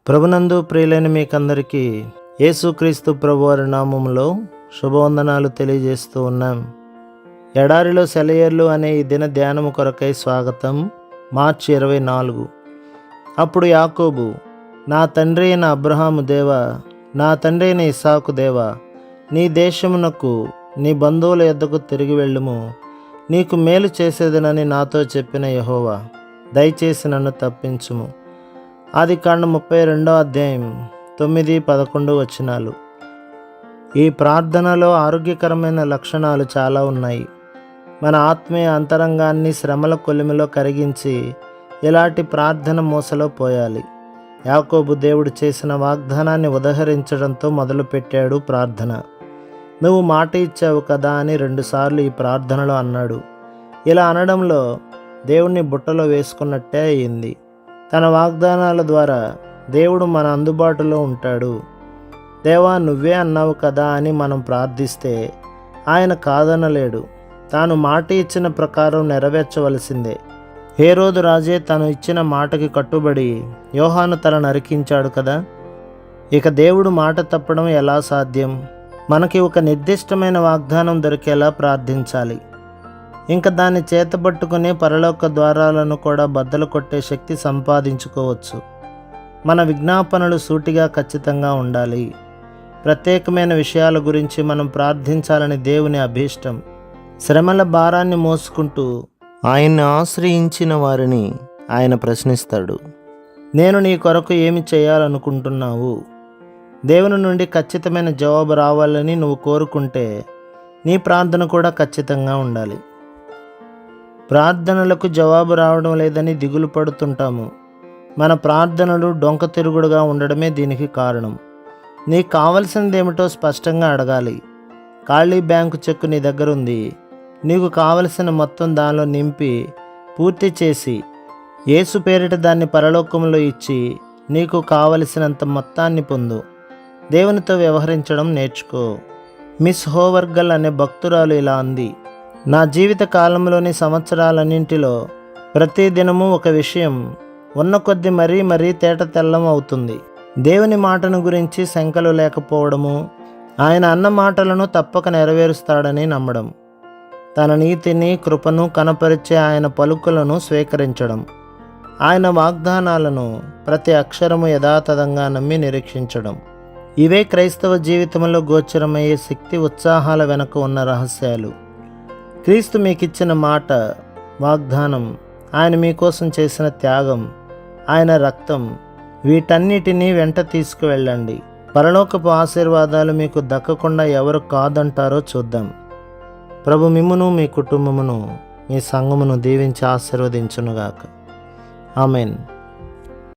ప్రభునందు ప్రియులైన మీకందరికీ యేసుక్రీస్తు ప్రభువారి నామములో శుభవందనాలు తెలియజేస్తూ ఉన్నాం. ఎడారిలో సెలయేర్లు అనే ఈ దిన ధ్యానము కొరకై స్వాగతం. మార్చి 24. అప్పుడు యాకోబు, నా తండ్రి అయిన అబ్రహాము దేవా, నా తండ్రి అయిన ఇస్సాకు దేవా, నీ దేశమునకు నీ బంధువుల యొద్దకు తిరిగి వెళ్ళుము, నీకు మేలు చేసేదనని నాతో చెప్పిన యెహోవా, దయచేసి నన్ను తప్పించుము. ఆదికాండం 32 9-11 వచనాలు. ఈ ప్రార్థనలో ఆరోగ్యకరమైన లక్షణాలు చాలా ఉన్నాయి. మన ఆత్మీయ అంతరంగాన్ని శ్రమల కొలిమిలో కరిగించి ఇలాంటి ప్రార్థన మూసలో పోయాలి. యాకోబు దేవుడు చేసిన వాగ్దానాన్ని ఉదహరించడంతో మొదలుపెట్టాడు ప్రార్థన. నువ్వు మాట ఇచ్చావు కదా అని 2 సార్లు ఈ ప్రార్థనలో అన్నాడు. ఇలా అనడంలో దేవుణ్ణి బుట్టలో వేసుకున్నట్టే అయింది. తన వాగ్దానాల ద్వారా దేవుడు మన అందుబాటులో ఉంటాడు. దేవా, నువ్వే అన్నావు కదా అని మనం ప్రార్థిస్తే ఆయన కాదనలేడు. తాను మాట ఇచ్చిన ప్రకారం నెరవేర్చవలసిందే. హేరోదు రాజే తను ఇచ్చిన మాటకి కట్టుబడి యోహాను తల నరికించాడు కదా. ఇక దేవుడు మాట తప్పడం ఎలా సాధ్యం? మనకి ఒక నిర్దిష్టమైన వాగ్దానం దొరికేలా ప్రార్థించాలి. ఇంకా దాన్ని చేతబట్టుకుని పరలోక ద్వారాలను కూడా బద్దలు కొట్టే శక్తి సంపాదించుకోవచ్చు. మన విజ్ఞాపనలు సూటిగా ఖచ్చితంగా ఉండాలి. ప్రత్యేకమైన విషయాల గురించి మనం ప్రార్థించాలని దేవుని అభీష్టం. శ్రమల భారాన్ని మోసుకుంటూ ఆయన్ని ఆశ్రయించిన వారిని ఆయన ప్రశ్నిస్తాడు. నేను నీ కొరకు ఏమి చేయాలనుకుంటున్నావు? దేవుని నుండి ఖచ్చితమైన జవాబు రావాలని నువ్వు కోరుకుంటే నీ ప్రార్థన కూడా ఖచ్చితంగా ఉండాలి. ప్రార్థనలకు జవాబు రావడం లేదని దిగులు పడుతుంటాము. మన ప్రార్థనలు డొంక తిరుగుడుగా ఉండడమే దీనికి కారణం. నీకు కావలసింది ఏమిటో స్పష్టంగా అడగాలి. ఖాళీ బ్యాంకు చెక్కు నీ దగ్గర ఉంది. నీకు కావలసిన మొత్తం దానిలో నింపి పూర్తి చేసి యేసు పేరిట దాన్ని పరలోకంలో ఇచ్చి నీకు కావలసినంత మొత్తాన్ని పొందు. దేవునితో వ్యవహరించడం నేర్చుకో. మిస్ హోవర్గల్ అనే భక్తురాలు ఇలా అంది, నా జీవిత కాలంలోని సంవత్సరాలన్నింటిలో ప్రతి దినము ఒక విషయం ఉన్న కొద్ది మరీ తేట తెల్లం అవుతుంది. దేవుని మాటను గురించి శంకలు లేకపోవడము, ఆయన అన్న మాటలను తప్పక నెరవేరుస్తాడని నమ్మడం, తన నీతిని కృపను కనపరిచే ఆయన పలుకులను స్వీకరించడం, ఆయన వాగ్దానాలను ప్రతి అక్షరము యథాతథంగా నమ్మి నిరీక్షించడం. ఇవే క్రైస్తవ జీవితంలో గోచరమయ్యే శక్తి ఉత్సాహాల వెనుక ఉన్న రహస్యాలు. క్రీస్తు మీకిచ్చిన మాట, వాగ్దానం, ఆయన మీకోసం చేసిన త్యాగం, ఆయన రక్తం, వీటన్నిటినీ వెంట తీసుకువెళ్ళండి. పరలోకపు ఆశీర్వాదాలు మీకు దక్కకుండా ఎవరు కాదంటారో చూద్దాం. ప్రభు మిమ్మును, మీ కుటుంబమును, మీ సంఘమును దీవించి ఆశీర్వదించునుగాక. ఆమెన్.